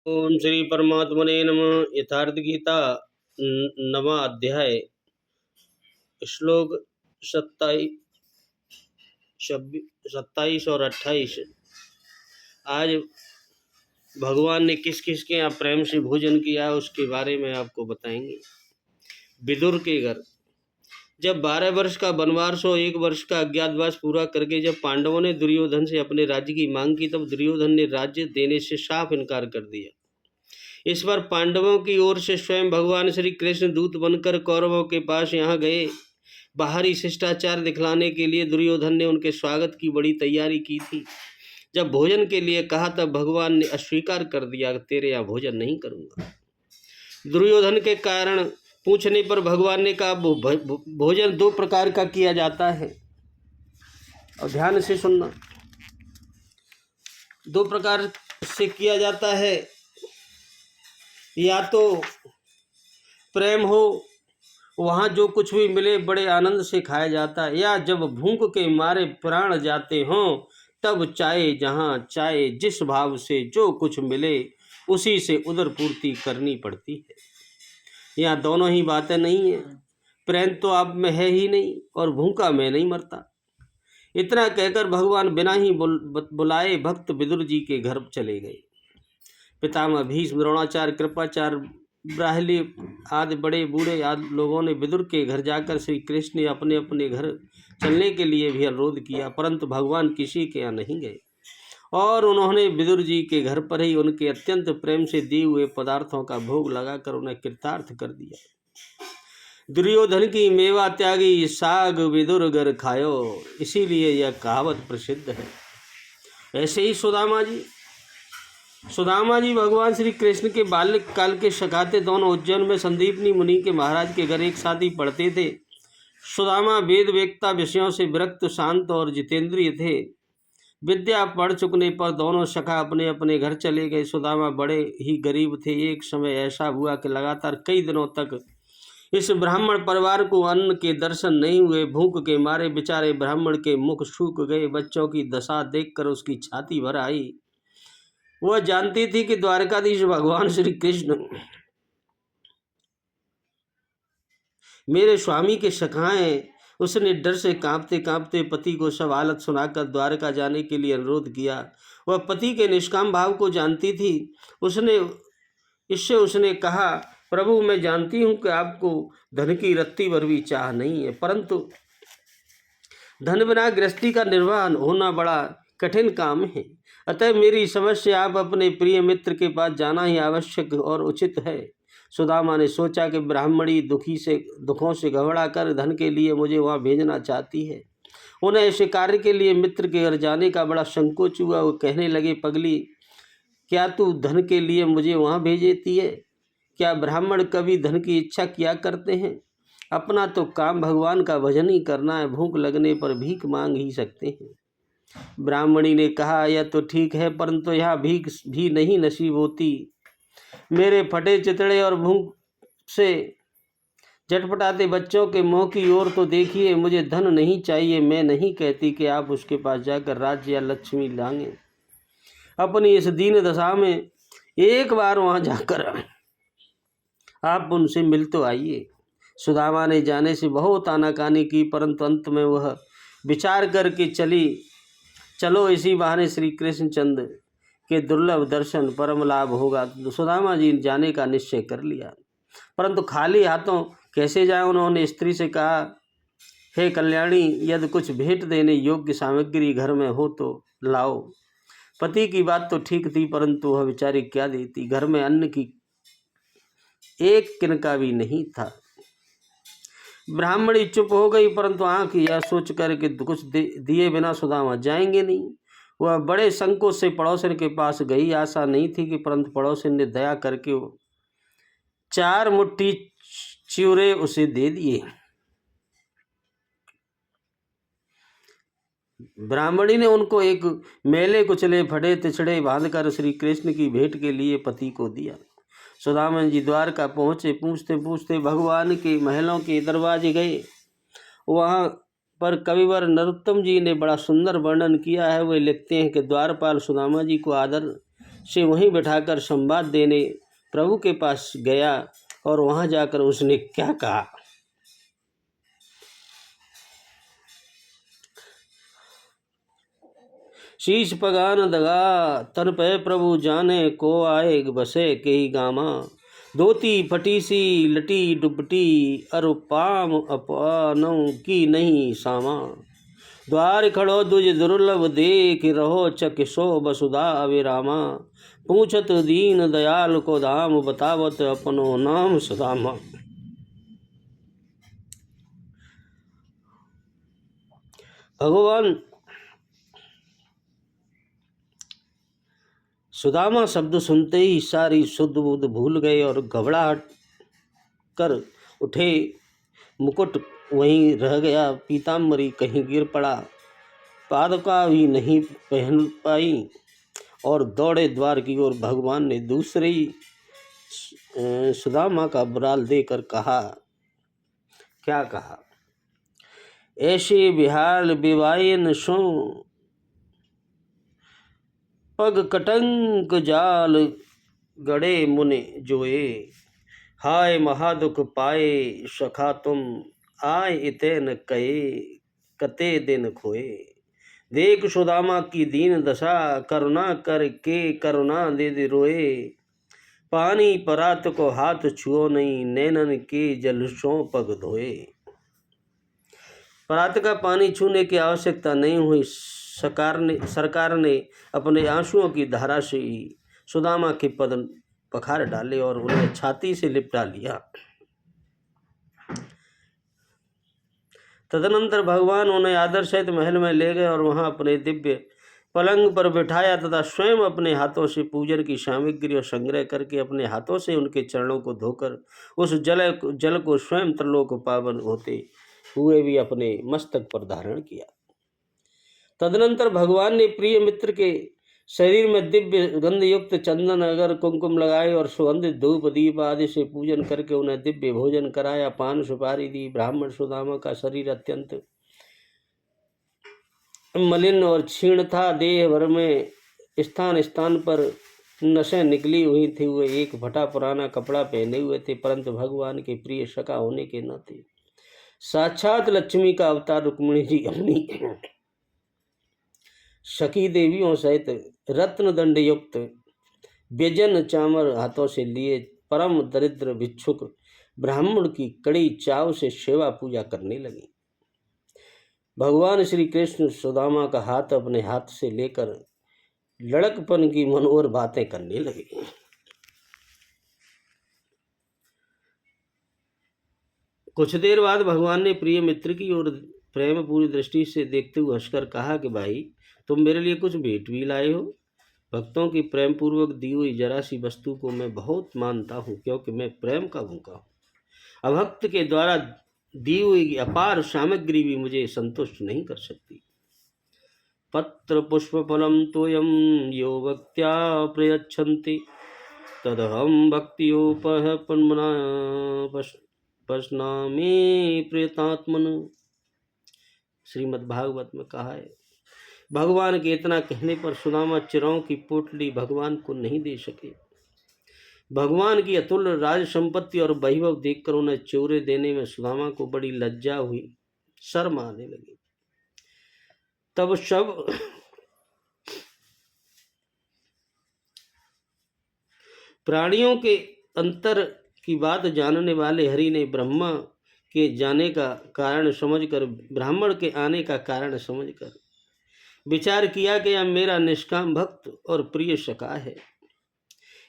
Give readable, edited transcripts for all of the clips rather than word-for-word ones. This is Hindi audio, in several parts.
ओम श्री परमात्मने नमः। यथार्थ गीता नवा अध्याय श्लोक 27 और 28। आज भगवान ने किस किस के यहाँ प्रेम से भोजन किया उसके बारे में आपको बताएंगे। विदुर के घर जब 12 वर्ष का वनवास और 1 वर्ष का अज्ञातवास पूरा करके जब पांडवों ने दुर्योधन से अपने राज्य की मांग की, तब दुर्योधन ने राज्य देने से साफ इनकार कर दिया। इस बार पांडवों की ओर से स्वयं भगवान श्री कृष्ण दूत बनकर कौरवों के पास यहाँ गए। बाहरी शिष्टाचार दिखलाने के लिए दुर्योधन ने उनके स्वागत की बड़ी तैयारी की थी। जब भोजन के लिए कहा तब भगवान ने अस्वीकार कर दिया, तेरे यहाँ भोजन नहीं करूँगा। दुर्योधन के कारण पूछने पर भगवान ने कहा, भोजन 2 प्रकार का किया जाता है, और ध्यान से सुनना। 2 प्रकार से किया जाता है, या तो प्रेम हो, वहाँ जो कुछ भी मिले बड़े आनंद से खाया जाता है, या जब भूख के मारे प्राण जाते हों तब चाहे जहाँ चाहे जिस भाव से जो कुछ मिले उसी से उदर पूर्ति करनी पड़ती है। यहाँ दोनों ही बातें नहीं है। प्रेम तो आप में है ही नहीं और भूखा में नहीं मरता। इतना कहकर भगवान बिना ही बुलाए भक्त विदुर जी के घर चले गए। पितामह भीष्म, द्रोणाचार्य, कृपाचार्य, ब्राह्मणी आदि बड़े बूढ़े आदि लोगों ने विदुर के घर जाकर श्री कृष्ण ने अपने अपने घर चलने के लिए भी अनुरोध किया, परंतु भगवान किसी के यहाँ नहीं गए और उन्होंने विदुर जी के घर पर ही उनके अत्यंत प्रेम से दिए हुए पदार्थों का भोग लगाकर उन्हें कृतार्थ कर दिया। दुर्योधन की मेवा त्यागी साग विदुर घर खायो, इसीलिए यह कहावत प्रसिद्ध है। ऐसे ही सुदामा जी भगवान श्री कृष्ण के बाल्य काल के सखाते दोनों उज्जैन में संदीपनी मुनि के महाराज के घर एक साथ ही पढ़ते थे। सुदामा वेद वेत्ता विषयों से विरक्त, शांत और जितेंद्रिय थे। विद्या पढ़ चुकने पर दोनों सखा अपने अपने घर चले गए। सुदामा बड़े ही गरीब थे। एक समय ऐसा हुआ कि लगातार कई दिनों तक इस ब्राह्मण परिवार को अन्न के दर्शन नहीं हुए। भूख के मारे बेचारे ब्राह्मण के मुख सूख गए। बच्चों की दशा देखकर उसकी छाती भर आई। वह जानती थी कि द्वारकाधीश भगवान श्री कृष्ण मेरे स्वामी के सखा हैं। उसने डर से कांपते कांपते पति को सब हालत सुनाकर द्वारका जाने के लिए अनुरोध किया। वह पति के निष्काम भाव को जानती थी। उसने कहा, प्रभु, मैं जानती हूँ कि आपको धन की रत्ती भर भी चाह नहीं है, परंतु धन बिना गृहस्थी का निर्वाह होना बड़ा कठिन काम है। अतः मेरी समझ से आप अपने प्रिय मित्र के पास जाना ही आवश्यक और उचित है। सुदामा ने सोचा कि ब्राह्मणी दुखों से घबरा कर धन के लिए मुझे वहाँ भेजना चाहती है। उन्हें ऐसे कार्य के लिए मित्र के घर जाने का बड़ा संकोच हुआ। वो कहने लगे, पगली, क्या तू धन के लिए मुझे वहाँ भेजती है? क्या ब्राह्मण कभी धन की इच्छा किया करते हैं? अपना तो काम भगवान का भजन ही करना है। भूख लगने पर भीख मांग ही सकते हैं। ब्राह्मणी ने कहा, यह तो ठीक है, परंतु यहाँ भीख भी नहीं नसीब होती। मेरे फटे चितड़े और भूख से झटपटाते बच्चों के मुंह की ओर तो देखिए। मुझे धन नहीं चाहिए। मैं नहीं कहती कि आप उसके पास जाकर राज्य या लक्ष्मी लांगे। अपनी इस दीन दशा में एक बार वहां जाकर आप उनसे मिल तो आइए। सुदामा ने जाने से बहुत आनाकानी की, परंतु अंत में वह विचार करके चलो इसी बहाने श्री कृष्णचंद्र के दुर्लभ दर्शन परम लाभ होगा। सुदामा जी ने जाने का निश्चय कर लिया, परंतु खाली हाथों कैसे जाए। उन्होंने स्त्री से कहा, हे कल्याणी, यदि कुछ भेंट देने योग्य सामग्री घर में हो तो लाओ। पति की बात तो ठीक थी, परंतु वह बेचारी क्या देती। घर में अन्न की एक किनका भी नहीं था। ब्राह्मणी चुप हो गई, परंतु आंख यह सोच कर कि कुछ दिए बिना सुदामा जाएंगे नहीं। वह बड़े संकोच से पड़ोसन के पास गई। आशा नहीं थी कि, परंतु पड़ोसन ने दया करके 4 मुट्ठी चिवड़े उसे दे दिए। ब्राह्मणी ने उनको एक मेले कुचले फटे तिछड़े बांधकर श्री कृष्ण की भेंट के लिए पति को दिया। सुदामा जी द्वारका पहुँचे। पूछते पूछते भगवान के महलों के दरवाजे गए। वहाँ पर कविवर नरोत्तम जी ने बड़ा सुंदर वर्णन किया है। वे लिखते हैं कि द्वारपाल सुदामा जी को आदर से वहीं बैठाकर संवाद देने प्रभु के पास गया और वहां जाकर उसने क्या कहा। शीश पगान दगा तन पे प्रभु जाने को आए बसे के ही गामा। धोती फटीसी लटी डुबटी अरु पाम अपनों की नहीं सामा। द्वार खड़ो दुज दुर्लभ देख रहो चकिसो बसुधा अविरामा। पूछत दीन दयाल को धाम बतावत अपनो नाम सुदामा। भगवान सुदामा शब्द सुनते ही सारी शुद्ध बुद्ध भूल गए और घबराहट कर उठे। मुकुट वहीं रह गया, पीताम्बरी कहीं गिर पड़ा, पादुका भी नहीं पहन पाई और दौड़े द्वार की ओर। भगवान ने दूसरे सुदामा का बराल देकर कहा, क्या कहा। ऐसे बिहाल बिवायन सो पग कटंक जाल गड़े मुने जोए। हाय महादुख पाए सखा तुम आए इते न कहे कते दिन खोए। देख सुदामा की दीन दशा करुणा करके करुणा दे दे रोए। पानी परात को हाथ छुओ नहीं नैनन के जल सो पग धोए। परात का पानी छूने की आवश्यकता नहीं हुई। सरकार ने अपने आंसुओं की धारा से ही सुदामा के पद पखार डाले और उन्हें छाती से लिपटा लिया। तदनंतर भगवान उन्हें आदर सहित महल में ले गए और वहां अपने दिव्य पलंग पर बिठाया तथा स्वयं अपने हाथों से पूजन की सामग्री और संग्रह करके अपने हाथों से उनके चरणों को धोकर उस जल को स्वयं त्रिलोक पावन होते हुए भी अपने मस्तक पर धारण किया। तदनंतर भगवान ने प्रिय मित्र के शरीर में दिव्य गंध युक्त चंदन अगर कुमकुम लगाए और सुगंधित धूप दीप आदि से पूजन करके उन्हें दिव्य भोजन कराया, पान सुपारी दी। ब्राह्मण सुदामा का शरीर अत्यंत मलिन और क्षीण था। देह भर में स्थान स्थान पर नसें निकली हुई थी। वे एक फटा पुराना कपड़ा पहने हुए थे, परंतु भगवान के प्रिय सखा होने के नाते साक्षात लक्ष्मी का अवतार रुक्मिणी जी अपनी सखी देवियों सहित रत्न दंड युक्त व्यजन चामर हाथों से लिए परम दरिद्र भिक्षुक ब्राह्मण की कड़ी चाव से सेवा पूजा करने लगी। भगवान श्री कृष्ण सुदामा का हाथ अपने हाथ से लेकर लड़कपन की मनोहर बातें करने लगे। कुछ देर बाद भगवान ने प्रिय मित्र की ओर प्रेम पूरी दृष्टि से देखते हुए हंसकर कहा कि भाई, तुम मेरे लिए कुछ भेंट भी लाए हो। भक्तों की प्रेम पूर्वक दी हुई जरा सी वस्तु को मैं बहुत मानता हूँ, क्योंकि मैं प्रेम का भूखा हूँ। अभक्त के द्वारा दी हुई अपार सामग्री भी मुझे संतुष्ट नहीं कर सकती। पत्र पुष्प फलम तोयम यो भक्त्या प्रयच्छन्ति तदहम भक्तियोपहपन्मना पश्नामि प्रियतात्मन। श्रीमद्भागवत में कहा है, भगवान के इतना कहने पर सुदामा चिराओं की पोटली भगवान को नहीं दे सके। भगवान की अतुल्य राज संपत्ति और वैभव देखकर उन्हें चौरे देने में सुदामा को बड़ी लज्जा हुई, शर्म आने लगी। तब सब प्राणियों के अंतर की बात जानने वाले हरि ने ब्रह्मा के जाने का कारण समझकर, ब्राह्मण के आने का कारण समझकर विचार किया कि यह मेरा निष्काम भक्त और प्रिय सखा है।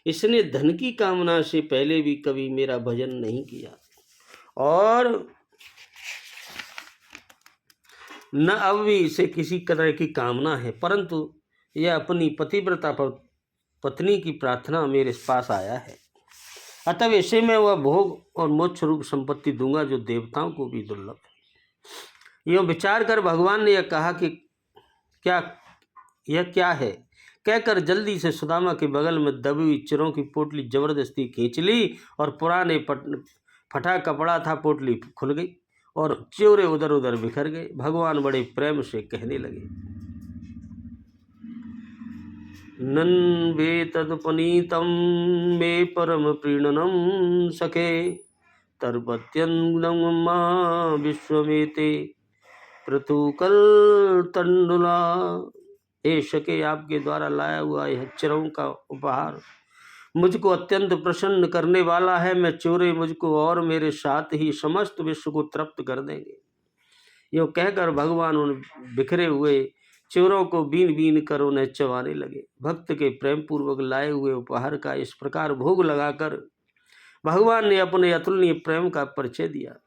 इसने धन की कामना से पहले भी कभी मेरा भजन नहीं किया और न अब भी इसे किसी तरह की कामना है, परंतु यह अपनी पतिव्रता पर पत्नी की प्रार्थना मेरे पास आया है। अतः ऐसे में वह भोग और मोक्ष रूप संपत्ति दूंगा जो देवताओं को भी दुर्लभ है। यह विचार कर भगवान ने यह कहा कि यह क्या है। कहकर जल्दी से सुदामा के बगल में दबी हुई चिरों की पोटली जबरदस्ती खींच ली और पुराने फटा कपड़ा था, पोटली खुल गई और चिवरे उधर उधर बिखर गए। भगवान बड़े प्रेम से कहने लगे, नन वे तदुपनीतं मे परम प्रीणनम सखे तरपत्यन्नं मा विश्वमेते पृथुकल तंडुला। हे सके, आपके द्वारा लाया हुआ यह अक्षरों का उपहार मुझको अत्यंत प्रसन्न करने वाला है। मैं चोरे मुझको और मेरे साथ ही समस्त विश्व को तृप्त कर देंगे। यूँ कहकर भगवान उन बिखरे हुए चोरों को बीन बीन कर उन्हें चबाने लगे। भक्त के प्रेम पूर्वक लाए हुए उपहार का इस प्रकार भोग लगाकर भगवान ने अपने अतुलनीय प्रेम का परिचय दिया।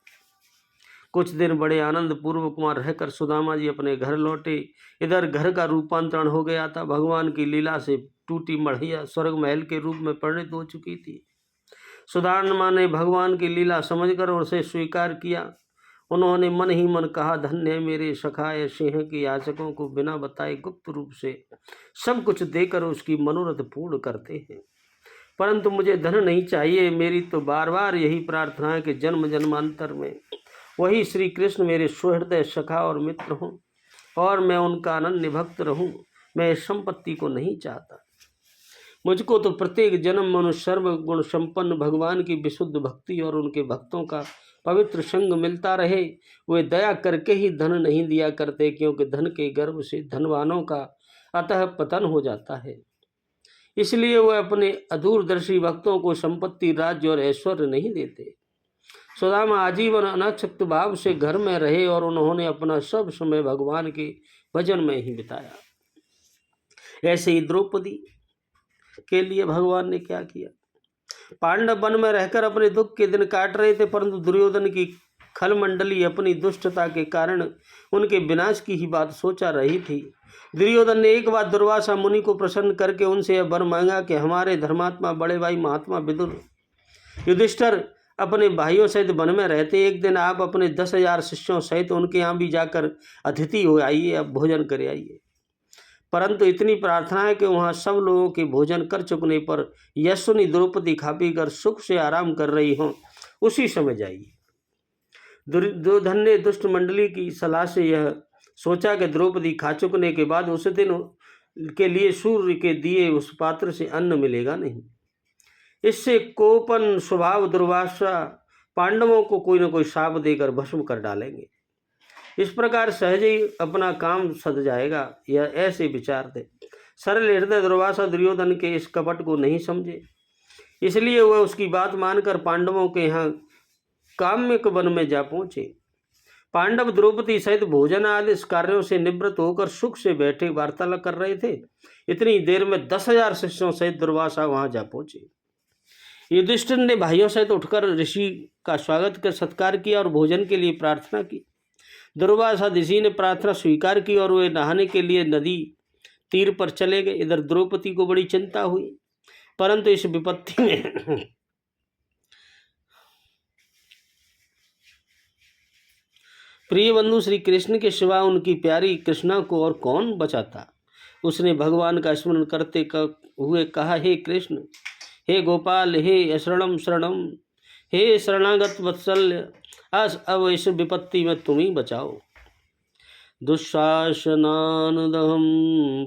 कुछ दिन बड़े आनंद पूर्वक वहाँ रहकर सुदामा जी अपने घर लौटे। इधर घर का रूपांतरण हो गया था। भगवान की लीला से टूटी मढ़िया स्वर्ग महल के रूप में परिणित हो चुकी थी। सुदामा ने भगवान की लीला समझकर उसे स्वीकार किया। उन्होंने मन ही मन कहा, धन्य है मेरे सखा, सिंह के याचकों को बिना बताए गुप्त रूप से सब कुछ देकर उसकी मनोरथ पूर्ण करते हैं। परंतु मुझे धन नहीं चाहिए। मेरी तो बार बार यही प्रार्थना है कि जन्म जन्मांतर में वही श्री कृष्ण मेरे सुहृदय सखा और मित्र हों और मैं उनका अनन्य भक्त रहूं। मैं इस संपत्ति को नहीं चाहता। मुझको तो प्रत्येक जन्म मनुष्य सर्वगुण संपन्न भगवान की विशुद्ध भक्ति और उनके भक्तों का पवित्र संग मिलता रहे। वे दया करके ही धन नहीं दिया करते, क्योंकि धन के गर्भ से धनवानों का अतः पतन हो जाता है। इसलिए वह अपने अदूरदर्शी भक्तों को संपत्ति, राज्य और ऐश्वर्य नहीं देते। सुदामा आजीवन अनासक्त भाव से घर में रहे और उन्होंने अपना सब समय भगवान के भजन में ही बिताया। ऐसे ही द्रौपदी के लिए भगवान ने क्या किया। पांडव वन में रहकर अपने दुख के दिन काट रहे थे, परंतु दुर्योधन की खलमंडली अपनी दुष्टता के कारण उनके विनाश की ही बात सोचा रही थी। दुर्योधन ने एक बार दुर्वासा मुनि को प्रसन्न करके उनसे यह वर मांगा कि हमारे धर्मात्मा बड़े भाई महात्मा विदुर युधिष्ठिर अपने भाइयों सहित वन में रहते। एक दिन आप अपने 10,000 शिष्यों सहित उनके यहाँ भी जाकर अतिथि हो आइए, अब भोजन कर आइए। परंतु इतनी प्रार्थना है कि वहाँ सब लोगों के भोजन कर चुकने पर यशोनी द्रौपदी खा पी कर सुख से आराम कर रही हों, उसी समय जाइए। दुर्योधन ने दुष्ट मंडली की सलाह से यह सोचा कि द्रौपदी खा चुकने के बाद उस दिन के लिए सूर्य के दिए उस पात्र से अन्न मिलेगा नहीं। इससे कोपन स्वभाव दुर्वासा पांडवों को कोई न कोई शाप देकर भस्म कर डालेंगे। इस प्रकार सहज ही अपना काम सध जाएगा। यह ऐसे विचार थे। सरल हृदय दुर्वासा दुर्योधन के इस कपट को नहीं समझे, इसलिए वह उसकी बात मानकर पांडवों के यहाँ काम्यक वन में जा पहुंचे। पांडव द्रौपदी सहित भोजन आदि कार्यों से निवृत्त होकर सुख से बैठे वार्तालाप कर रहे थे। इतनी देर में 10,000 शिष्यों सहित दुर्वासा वहां जा पहुंचे। युधिष्ठिर ने भाइयों सहित उठकर ऋषि का स्वागत कर सत्कार किया और भोजन के लिए प्रार्थना की। दुर्वासा ऋषि ने प्रार्थना स्वीकार की और वे नहाने के लिए नदी तीर पर चले गए। इधर द्रौपदी को बड़ी चिंता हुई, परंतु इस विपत्ति में प्रिय बंधु श्री कृष्ण के सिवा उनकी प्यारी कृष्णा को और कौन बचाता। उसने भगवान का स्मरण करते हुए कहा, हे कृष्ण, हे गोपाल, हे शरणम शरणम, हे शरणागत वत्सल्य, अब इस विपत्ति में तुम ही बचाओ। दुःशासनानुदहं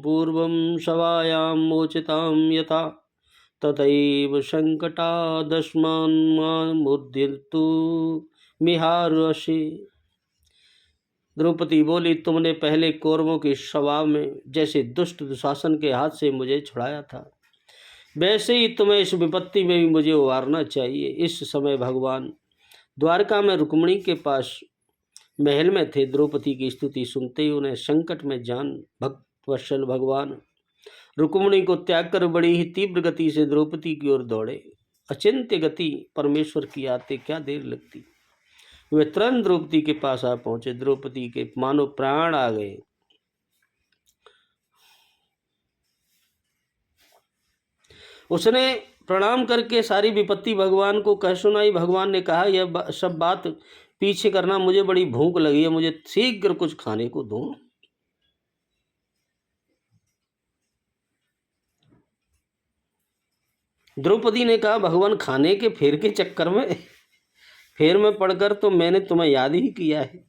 पूर्वं सभायां मोचितां यथा तथैव संकटादस्मान् मामुद्धर्तु मिहार्षि। द्रौपदी बोली, तुमने पहले कौरवों की सभा में जैसे दुष्ट दुशासन के हाथ से मुझे छुड़ाया था, वैसे ही तुम्हें इस विपत्ति में भी मुझे उबारना चाहिए। इस समय भगवान द्वारका में रुक्मिणी के पास महल में थे। द्रौपदी की स्तुति सुनते ही उन्हें संकट में जान भक्त वत्सल भगवान रुक्मिणी को त्याग कर बड़ी ही तीव्र गति से द्रौपदी की ओर दौड़े। अचिंत्य गति परमेश्वर की आते क्या देर लगती। वे तुरंत द्रौपदी के पास आ पहुंचे। द्रौपदी के मानो प्राण आ गए। उसने प्रणाम करके सारी विपत्ति भगवान को कह सुनाई। भगवान ने कहा, यह सब बात पीछे करना, मुझे बड़ी भूख लगी है, मुझे शीघ्र कुछ खाने को दो। द्रौपदी ने कहा, भगवान, खाने के फेर के चक्कर में फेर में पड़कर तो मैंने तुम्हें याद ही किया है।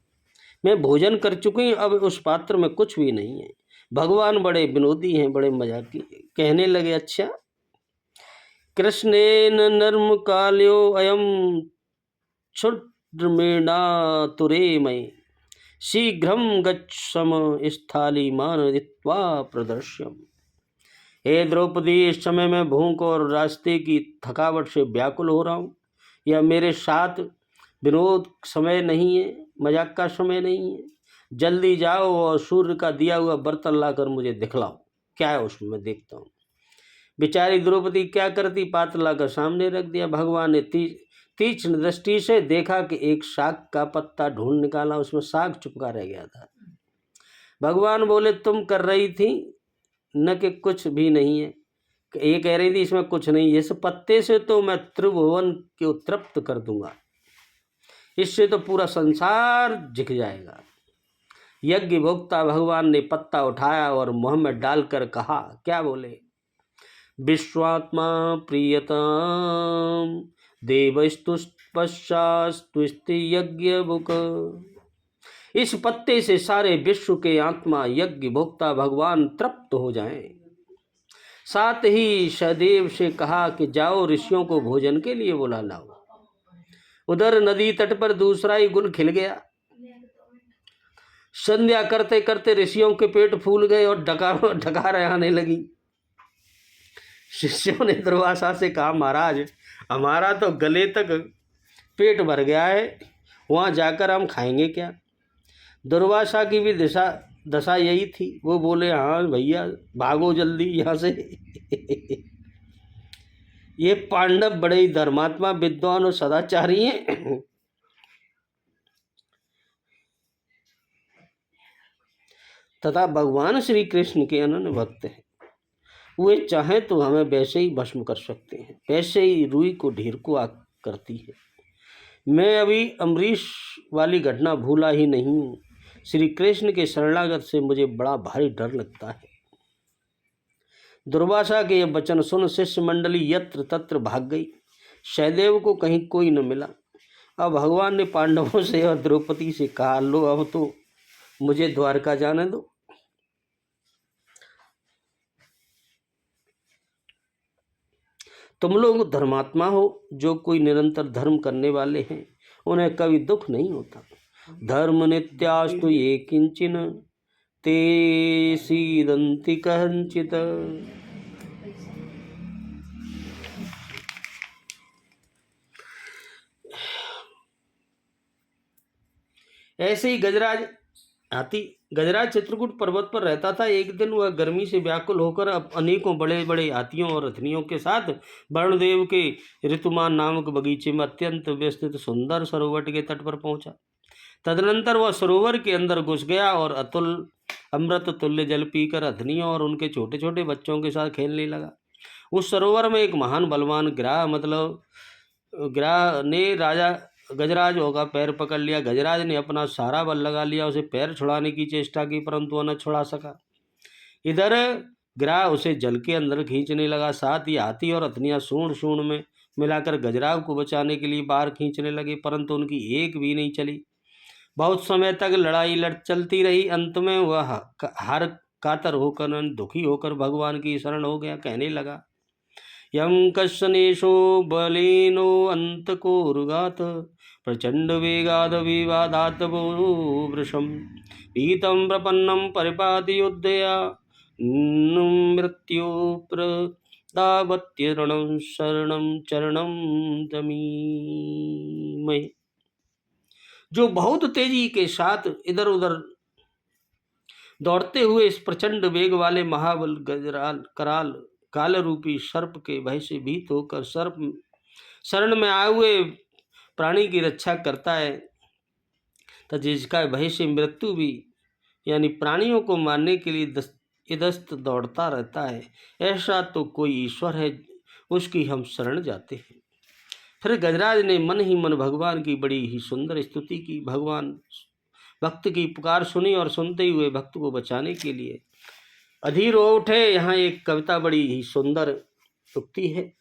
मैं भोजन कर चुकी हूँ, अब उस पात्र में कुछ भी नहीं है। भगवान बड़े विनोदी हैं, बड़े मजाकी। कहने लगे, अच्छा कृष्णेन नर्म काल्यो अयम क्षुद्रमेणा तुरे मयि शीघ्रम गच्छम स्थालीमान दित्वा प्रदर्श्यम। हे द्रौपदी, इस समय मैं भूख और रास्ते की थकावट से व्याकुल हो रहा हूँ। यह मेरे साथ विनोद समय नहीं है, मजाक का समय नहीं है। जल्दी जाओ और सूर्य का दिया हुआ बर्तन लाकर मुझे दिखलाओ, क्या है उसमें, मैं देखता हूँ। बेचारी द्रौपदी क्या करती, पात्र लाकर सामने रख दिया। भगवान ने तीक्ष्ण दृष्टि से देखा कि एक साग का पत्ता ढूंढ निकाला, उसमें साग चुपका रह गया था। भगवान बोले, तुम कर रही थी न कि कुछ भी नहीं है। ये कह रही थी इसमें कुछ नहीं है, इस पत्ते से तो मैं त्रिभुवन को तृप्त कर दूंगा, इससे तो पूरा संसार झिक जाएगा। यज्ञ भोक्ता भगवान ने पत्ता उठाया और मुंह में डालकर कहा, क्या बोले, विश्वात्मा प्रियताम देवस्तुष्पश्चास्तुस्ति यज्ञ बुक। इस पत्ते से सारे विश्व के आत्मा यज्ञ भोक्ता भगवान तृप्त हो जाएं। साथ ही सहदेव से कहा कि जाओ ऋषियों को भोजन के लिए बुला लाओ। उधर नदी तट पर दूसरा ही गुल खिल गया। संध्या करते करते ऋषियों के पेट फूल गए और डकार आने लगी। शिष्यों ने दुर्वासा से कहा, महाराज हमारा तो गले तक पेट भर गया है, वहाँ जाकर हम खाएंगे क्या। दुर्वासा की भी दशा यही थी। वो बोले, हाँ भैया भागो जल्दी यहाँ से। ये पांडव बड़े ही धर्मात्मा, विद्वान और सदाचारी हैं। तथा भगवान श्री कृष्ण के अनन्य भक्त हैं। वे चाहें तो हमें वैसे ही भस्म कर सकते हैं, वैसे ही रुई को ढेर को आग करती है। मैं अभी अम्बरीश वाली घटना भूला ही नहीं हूँ। श्री कृष्ण के शरणागत से मुझे बड़ा भारी डर लगता है। दुर्वासा के ये वचन सुन शिष्य मंडली यत्र तत्र भाग गई। सहदेव को कहीं कोई न मिला। अब भगवान ने पांडवों से और द्रौपदी से कहा, लो अब तो मुझे द्वारका जाने दो। तुम लोग धर्मात्मा हो, जो कोई निरंतर धर्म करने वाले हैं उन्हें कभी दुख नहीं होता। धर्म नित्यास्तु ये किंचिन ते सीदंति कहंचित। ऐसे ही गजराज चित्रकूट पर्वत पर रहता था। एक दिन वह गर्मी से व्याकुल होकर अनेकों बड़े बड़े हाथियों और रथनियों के साथ वरुणदेव के ऋतुमान नामक बगीचे में अत्यंत व्यवस्थित सुंदर सरोवर के तट पर पहुंचा। तदनंतर वह सरोवर के अंदर घुस गया और अतुल अमृत तुल्य जल पीकर हथनियों और उनके छोटे छोटे बच्चों के साथ खेलने लगा। उस सरोवर में एक महान बलवान ग्राह ने राजा गजराज का पैर पकड़ लिया। गजराज ने अपना सारा बल लगा लिया, उसे पैर छुड़ाने की चेष्टा की, परंतु वह न छुड़ा सका। इधर ग्राह उसे जल के अंदर खींचने लगा। साथ ही हाथी और हथनियां सूंड सूंड में मिलाकर गजराज को बचाने के लिए बाहर खींचने लगे, परंतु उनकी एक भी नहीं चली। बहुत समय तक लड़ाई चलती रही। अंत में वह हार कातर होकर, दुखी होकर भगवान की शरण हो गया। कहने लगा, यम कशनेशो बलेनो अंत को रुगात प्रचंड वेगाद विवादात वृषम पीतम प्रपन्नम परिपाति युद्धया मृत्यु प्रदावत्यरणं शरणं चरणं तमीमय। जो बहुत तेजी के साथ इधर उधर दौड़ते हुए इस प्रचंड वेग वाले महाबल गजराल कराल काल रूपी सर्प के भय से भीत होकर सर्प शरण में आए हुए प्राणी की रक्षा करता है, तथा जिसका भय से मृत्यु भी यानी प्राणियों को मारने के लिए इधस्त दौड़ता रहता है, ऐसा तो कोई ईश्वर है, उसकी हम शरण जाते हैं। फिर गजराज ने मन ही मन भगवान की बड़ी ही सुंदर स्तुति की। भगवान भक्त की पुकार सुनी और सुनते ही हुए भक्त को बचाने के लिए अधीर हो उठे। यहाँ एक कविता बड़ी ही सुंदर उक्ति है।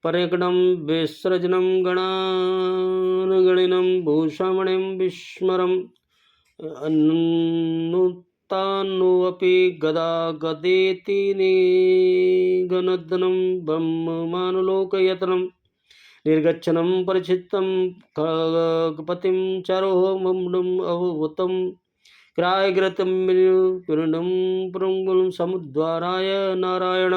परिगणम विसृजनम गणान गणिनम भूषमणिम विस्मरम भक्तान्नोऽपि गदा गदेति निगनदनं ब्रह्ममानुलोकयतनं निर्गच्छनं परिचित्तं खगपतिं चरोममुम् अवभूतं क्रायग्रतं पूर्णं पुरुंगुलं समुद्वाराय नारायण।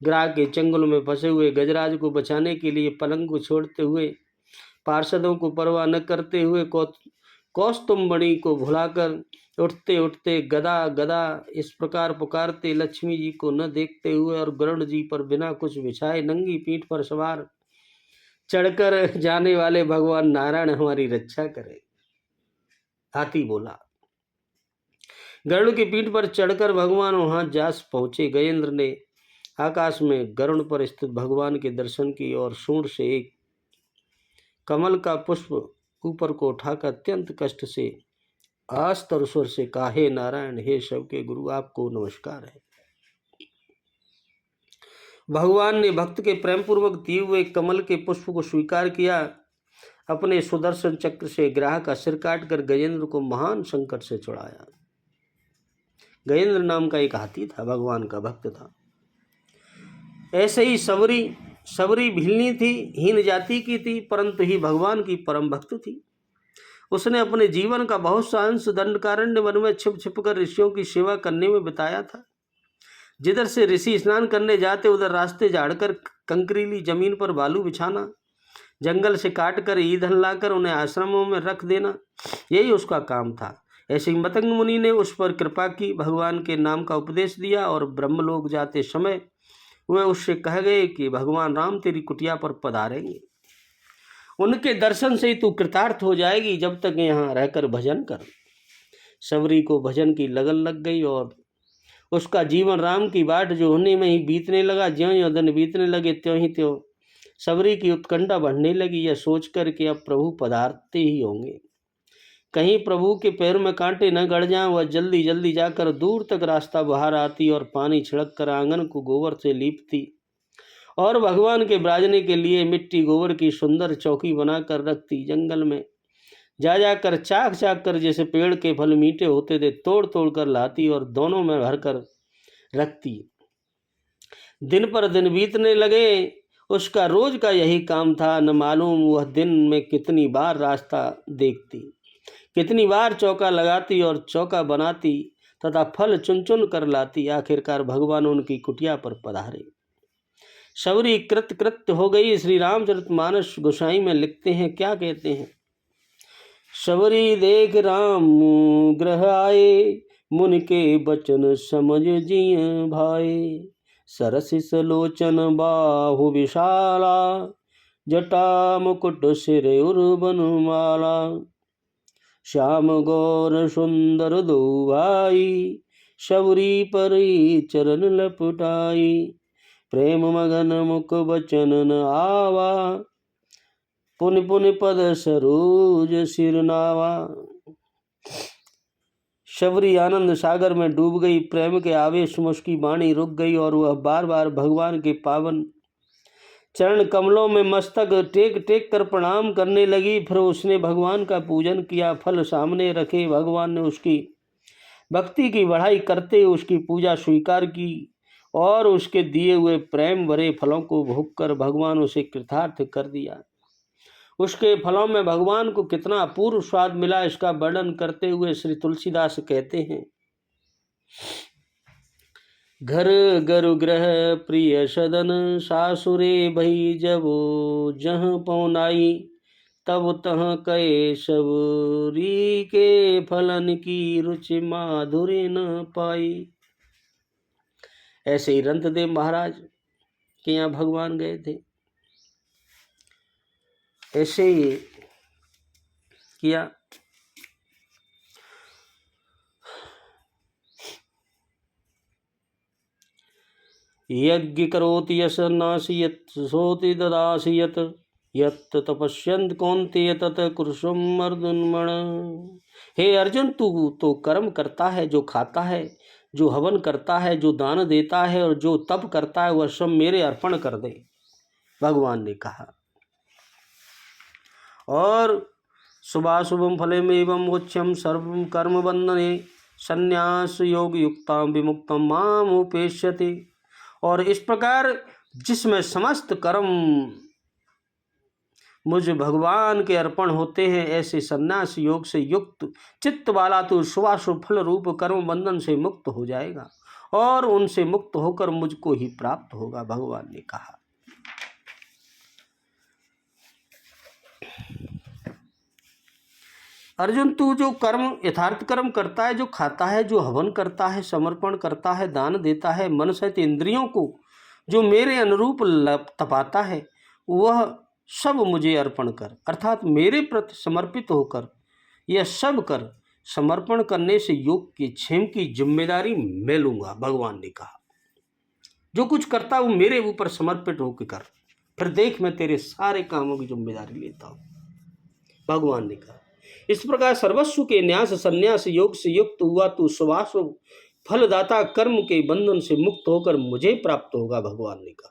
ग्राह के चंगुल में फंसे हुए गजराज को बचाने के लिए पलंग को छोड़ते हुए, पार्षदों को परवाह न करते हुए, कौस्तुभमणि को भुलाकर उठते उठते गदा गदा इस प्रकार पुकारते, लक्ष्मी जी को न देखते हुए और गरुड़ जी पर बिना कुछ बिछाए नंगी पीठ पर सवार चढ़कर जाने वाले भगवान नारायण हमारी रक्षा करे। हाथी बोला। गरुड़ की पीठ पर चढ़कर भगवान वहां जास पहुंचे। गजेंद्र ने आकाश में गरुड़ पर स्थित भगवान के दर्शन किए और सूंड से एक कमल का पुष्प ऊपर को उठाकर अत्यंत कष्ट से आस्तर स्वर से कहा, हे नारायण, हे शिव के गुरु, आपको नमस्कार है। भगवान ने भक्त के प्रेम पूर्वक दिए हुए कमल के पुष्प को स्वीकार किया। अपने सुदर्शन चक्र से ग्राह का सिर काटकर गजेंद्र को महान संकट से छुड़ाया। गजेंद्र नाम का एक हाथी था, भगवान का भक्त था। ऐसे ही सबरी भिलनी थी, हीन जाति की थी, परंतु ही भगवान की परम भक्त थी। उसने अपने जीवन का बहुत सा अंश दंडकारण्य वन में छिप छिप कर ऋषियों की सेवा करने में बिताया था। जिधर से ऋषि स्नान करने जाते उधर रास्ते झाड़कर कंकरीली जमीन पर बालू बिछाना, जंगल से काटकर ईंधन लाकर उन्हें आश्रमों में रख देना, यही उसका काम था। ऐसे ही मतंग मुनि ने उस पर कृपा की, भगवान के नाम का उपदेश दिया और ब्रह्मलोक जाते समय वे उससे कह गए कि भगवान राम तेरी कुटिया पर पधारेंगे, उनके दर्शन से ही तू कृतार्थ हो जाएगी, जब तक यहाँ रहकर भजन कर। सबरी को भजन की लगन लग गई और उसका जीवन राम की बाट जो होने में ही बीतने लगा। ज्यों ज्यों दिन बीतने लगे त्यों ही त्यों सबरी की उत्कंठा बढ़ने लगी, यह सोचकर कि अब प्रभु पधारते ही होंगे, कहीं प्रभु के पैर में कांटे न गड़ जाएं। वह जल्दी जल्दी जाकर दूर तक रास्ता बाहर आती और पानी छिड़क कर आंगन को गोबर से लीपती और भगवान के ब्राजने के लिए मिट्टी गोबर की सुंदर चौकी बनाकर रखती। जंगल में जा जाकर चाक चाक कर जैसे पेड़ के फल मीठे होते थे तोड़ तोड़ कर लाती और दोनों में भर कर रखती। दिन पर दिन बीतने लगे, उसका रोज का यही काम था। न मालूम वह दिन में कितनी बार रास्ता देखती, कितनी बार चौका लगाती और चौका बनाती तथा फल चुन चुन कर लाती। आखिरकार भगवान उनकी कुटिया पर पधारे। सबरी कृत्य हो गई। श्री रामचरितमानस गोसाई में लिखते हैं, क्या कहते हैं? सबरी देख राम ग्रह आए, मुनि के बचन समझ जिय भाए। सरसिस लोचन बाहु विशाला, जटा मुकुट सिर उर्बन माला। श्याम गौर सुंदर दो भाई, सबरी परी चरण लपटाई। प्रेम मगन मुख बचन न आवा, पुनि पुनि पद सरोज सिर नावा। शबरी आनंद सागर में डूब गई। प्रेम के आवेश में उसकी वाणी रुक गई और वह बार बार भगवान के पावन चरण कमलों में मस्तक टेक टेक कर प्रणाम करने लगी। फिर उसने भगवान का पूजन किया। फल सामने रखे, भगवान ने उसकी भक्ति की बढ़ाई करते उसकी पूजा स्वीकार की और उसके दिए हुए प्रेम भरे फलों को भोगकर भगवान उसे कृतार्थ कर दिया। उसके फलों में भगवान को कितना अपूर्व स्वाद मिला, इसका वर्णन करते हुए श्री तुलसीदास कहते हैं, घर गरु ग्रह प्रिय सदन, सासुरे भई जबो जह पौनाई। तब तह कहे सबरी के, फलन की रुचि माधुरी न पाई। ऐसे ही रंतदेव महाराज के यहाँ भगवान गए थे। ऐसे ही किया। यज्ञ करोति यश नासी यत् सोति ददासी यत्, यत् तपस्यन्त कौन्तेय तत् कुरुषम अर्जुन। हे अर्जुन, तू तो कर्म करता है, जो खाता है, जो हवन करता है, जो दान देता है और जो तप करता है, वह सब मेरे अर्पण कर दे, भगवान ने कहा। और शुभाशुभम फलेमेवं मोक्षम सर्वं कर्म बंधने, संन्यास योग युक्ताम विमुक्तम माम उपेष्यति। और इस प्रकार जिसमें समस्त कर्म मुझ भगवान के अर्पण होते हैं, ऐसे संन्यास योग से युक्त चित्त वाला तो शुभाशुभ फल रूप कर्म बंधन से मुक्त हो जाएगा और उनसे मुक्त होकर मुझको ही प्राप्त होगा, भगवान ने कहा। अर्जुन, तू जो कर्म यथार्थ कर्म करता है, जो खाता है, जो हवन करता है, समर्पण करता है, दान देता है, मन सहित इंद्रियों को जो मेरे अनुरूप तपाता है, वह सब मुझे अर्पण कर, अर्थात मेरे प्रति समर्पित होकर यह सब कर। समर्पण करने से योग के क्षेम की जिम्मेदारी मैं लूंगा, भगवान ने कहा। जो कुछ करता हूं मेरे ऊपर समर्पित होकर कर, फिर देख मैं तेरे सारे कामों की जिम्मेदारी लेता हूं, भगवान ने कहा। इस प्रकार सर्वस्व के न्यास संन्यास योग से युक्त हुआ तू शुभाशुभ फलदाता कर्म के बंधन से मुक्त होकर मुझे प्राप्त होगा, भगवान ने कहा।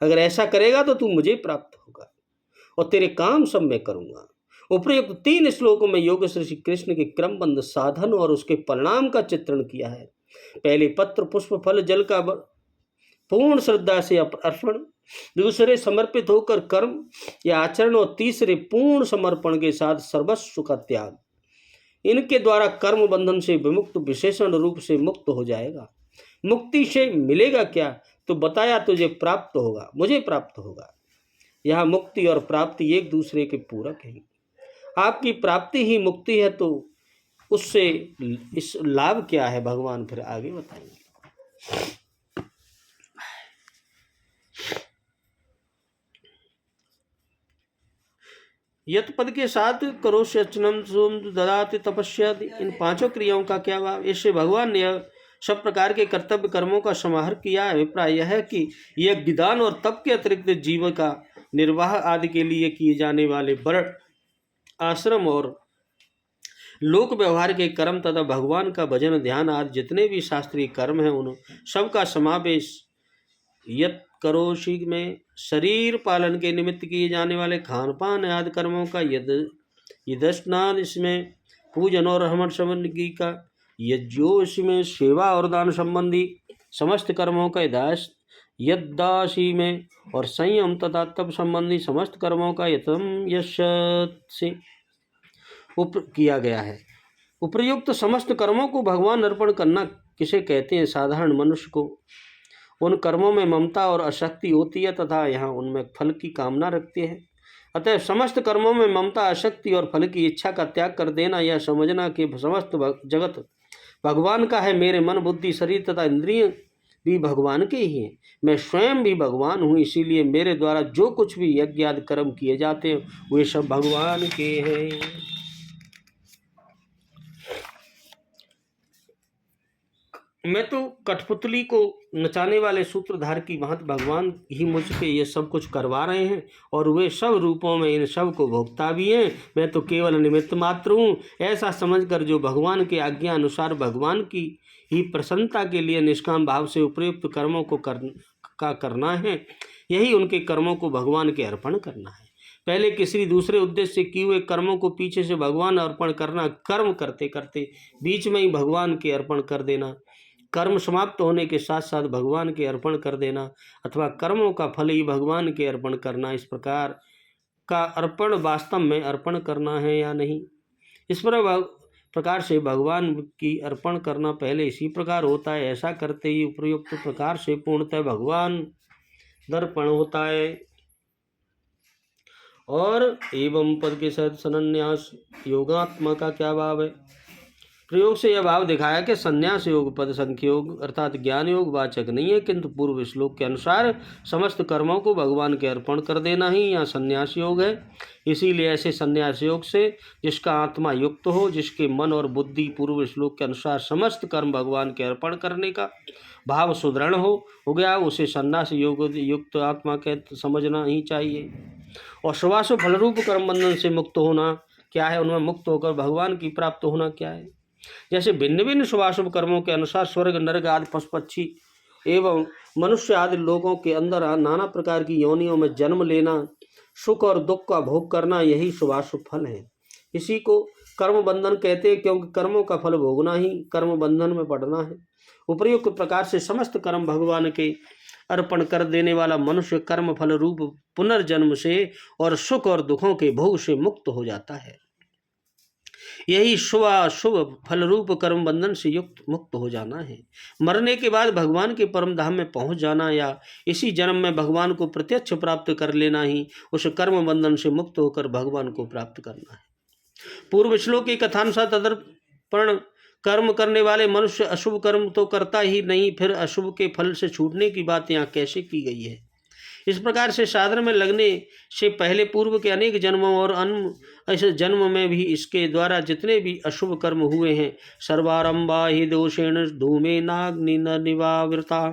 अगर ऐसा करेगा तो तू मुझे प्राप्त होगा और तेरे काम सब मैं करूंगा। उपयुक्त 3 श्लोकों में योग श्री कृष्ण के क्रमबद्ध साधन और उसके परिणाम का चित्रण किया है। पहले पत्र पुष्प फल जल का पूर्ण श्रद्धा से अर्पण, दूसरे समर्पित होकर कर्म या आचरण और तीसरे पूर्ण समर्पण के साथ सर्वस्व का त्याग। इनके द्वारा कर्म बंधन से विमुक्त विशेषण रूप से मुक्त हो जाएगा। मुक्ति से मिलेगा क्या? तो बताया तुझे प्राप्त होगा, मुझे प्राप्त होगा। यहाँ मुक्ति और प्राप्ति एक दूसरे के पूरक हैं। आपकी प्राप्ति ही मुक्ति है, तो उससे इस लाभ क्या है, भगवान फिर आगे बताएंगे। यत पद के साथ करोष्यचनम सोम ददाति तपस्या, इन 5 क्रियाओं का क्या भाव? इससे भगवान ने सब प्रकार के कर्तव्य कर्मों का समाहार किया है। अभिप्राय यह है कि यज्ञ दान और तप के अतिरिक्त जीविका निर्वाह आदि के लिए किए जाने वाले वर्ण आश्रम और लोक व्यवहार के कर्म तथा भगवान का भजन ध्यान आदि जितने भी शास्त्रीय कर्म हैं, उन सबका समावेश यत करोषि में शरीर पालन के निमित्त किए जाने वाले खान पान आदि कर्मों का यदस्नान, इसमें पूजन और हवन संबंधी का यज्ञो, इसमें सेवा और दान संबंधी समस्त कर्मों का यदासी में और संयम तथा तप संबंधी समस्त कर्मों का यतम यश से किया गया है। उपर्युक्त समस्त कर्मों को भगवान अर्पण करना किसे कहते हैं? साधारण मनुष्य को उन कर्मों में ममता और आसक्ति होती है तथा यहाँ उनमें फल की कामना रखते हैं। अतः समस्त कर्मों में ममता, आसक्ति और फल की इच्छा का त्याग कर देना, यह समझना कि समस्त जगत भगवान का है। मेरे मन बुद्धि शरीर तथा इंद्रिय भी भगवान के ही हैं। मैं स्वयं भी भगवान हूँ, इसीलिए मेरे द्वारा जो कुछ भी यज्ञ आदि कर्म किए जाते हैं वे सब भगवान के हैं। मैं तो कठपुतली को नचाने वाले सूत्रधार की भांति भगवान ही मुझसे ये सब कुछ करवा रहे हैं और वे सब रूपों में इन सब को भोगता भी हैं। मैं तो केवल निमित्त मात्र हूँ। ऐसा समझकर जो भगवान के आज्ञा अनुसार भगवान की ही प्रसन्नता के लिए निष्काम भाव से उपयुक्त कर्मों को करना है, यही उनके कर्मों को भगवान के अर्पण करना है। पहले किसी दूसरे उद्देश्य से किए हुए कर्मों को पीछे से भगवान अर्पण करना, कर्म करते करते बीच में ही भगवान के अर्पण कर देना, कर्म समाप्त होने के साथ साथ भगवान के अर्पण कर देना, अथवा कर्मों का फल ही भगवान के अर्पण करना, इस प्रकार का अर्पण वास्तव में अर्पण करना है या नहीं, इस प्रकार से भगवान की अर्पण करना पहले इसी प्रकार होता है। ऐसा करते ही उपयुक्त प्रकार से पूर्णतः भगवान दर्पण होता है। और एवं पद के साथ संन्यास योगात्मा का क्या भाव है? प्रयोग से यह भाव दिखाया कि संन्यास योग पद संख्योग अर्थात ज्ञान योग वाचक नहीं है, किंतु पूर्व श्लोक के अनुसार समस्त कर्मों को भगवान के अर्पण कर देना ही यहाँ संन्यास योग है। इसीलिए ऐसे संन्यास योग से जिसका आत्मा युक्त हो, जिसके मन और बुद्धि पूर्व श्लोक के अनुसार समस्त कर्म भगवान के अर्पण करने का भाव सुदृढ़ हो गया, उसे संन्यास योग युक्त आत्मा के समझना ही चाहिए। और शुभाशुभ फलरूप कर्म बंधन से मुक्त होना क्या है? उनमें मुक्त होकर भगवान की प्राप्त होना क्या है? जैसे भिन्न भिन्न शुभाशुभ कर्मों के अनुसार स्वर्ग नरक आदि पशु पक्षी एवं मनुष्य आदि लोगों के अंदर नाना प्रकार की योनियों में जन्म लेना, सुख और दुख का भोग करना, यही शुभाशुभ फल है। इसी को कर्म बंधन कहते हैं, क्योंकि कर्मों का फल भोगना ही कर्म बंधन में पड़ना है। उपर्युक्त प्रकार से समस्त कर्म भगवान के अर्पण कर देने वाला मनुष्य कर्म फल रूप पुनर्जन्म से और सुख और दुखों के भोग से मुक्त हो जाता है। यही शुभ अशुभ फल रूप कर्म बंधन से युक्त मुक्त हो जाना है। मरने के बाद भगवान के परम धाम में पहुंच जाना या इसी जन्म में भगवान को प्रत्यक्ष प्राप्त कर लेना ही उस कर्म बंधन से मुक्त होकर भगवान को प्राप्त करना है। पूर्व श्लोक के कथानुसार तदर्पण कर्म करने वाले मनुष्य अशुभ कर्म तो करता ही नहीं, फिर अशुभ के फल से छूटने की बात यहाँ कैसे की गई है। इस प्रकार से साधन में लगने से पहले पूर्व के अनेक जन्मों और अन्य ऐसे जन्म में भी इसके द्वारा जितने भी अशुभ कर्म हुए हैं, सर्वारंभा ही दोषेण धूमे नाग्नि न निवावृता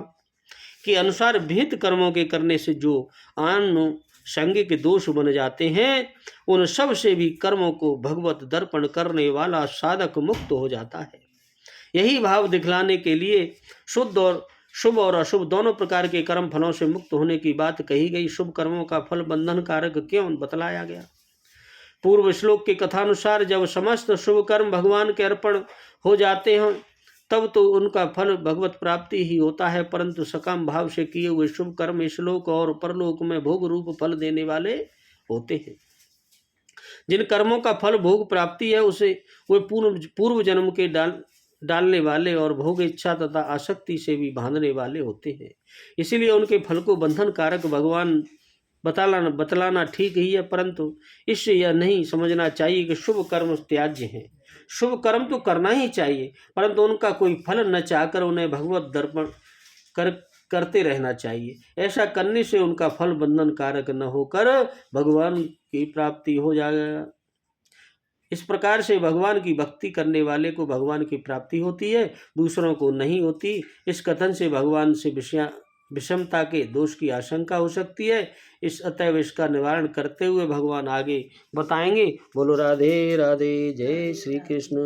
के अनुसार विहित कर्मों के करने से जो आनुषंगिक दोष बन जाते हैं, उन सब से भी कर्मों को भगवत दर्पण करने वाला साधक मुक्त हो जाता है। यही भाव दिखलाने के लिए शुभ और अशुभ दोनों प्रकार के कर्म फलों से मुक्त होने की बात कही गई। शुभ कर्मों का फल बंधन कारक क्यों बतलाया गया। पूर्व श्लोक के कथानुसार जब समस्त शुभ कर्म भगवान के अर्पण हो जाते हैं तब तो उनका फल भगवत प्राप्ति ही होता है, परंतु सकाम भाव से किए हुए शुभ कर्म इहलोक और परलोक में भोग रूप फल देने वाले होते हैं। जिन कर्मों का फल भोग प्राप्ति है उसे वे पूर्व जन्म के डालने वाले और भोग इच्छा तथा आसक्ति से भी बांधने वाले होते हैं। इसीलिए उनके फल को बंधन कारक भगवान बतलाना ठीक ही है, परंतु इससे यह नहीं समझना चाहिए कि शुभ कर्म त्याज्य हैं। शुभ कर्म तो करना ही चाहिए, परंतु उनका कोई फल न चाहकर उन्हें भगवत दर्पण करते रहना चाहिए। ऐसा करने से उनका फल बंधन कारक न होकर भगवान की प्राप्ति हो जाएगा। इस प्रकार से भगवान की भक्ति करने वाले को भगवान की प्राप्ति होती है, दूसरों को नहीं होती। इस कथन से भगवान से विषमता के दोष की आशंका हो सकती है। अतएव इसका निवारण करते हुए भगवान आगे बताएंगे। बोलो राधे राधे, जय श्री कृष्ण।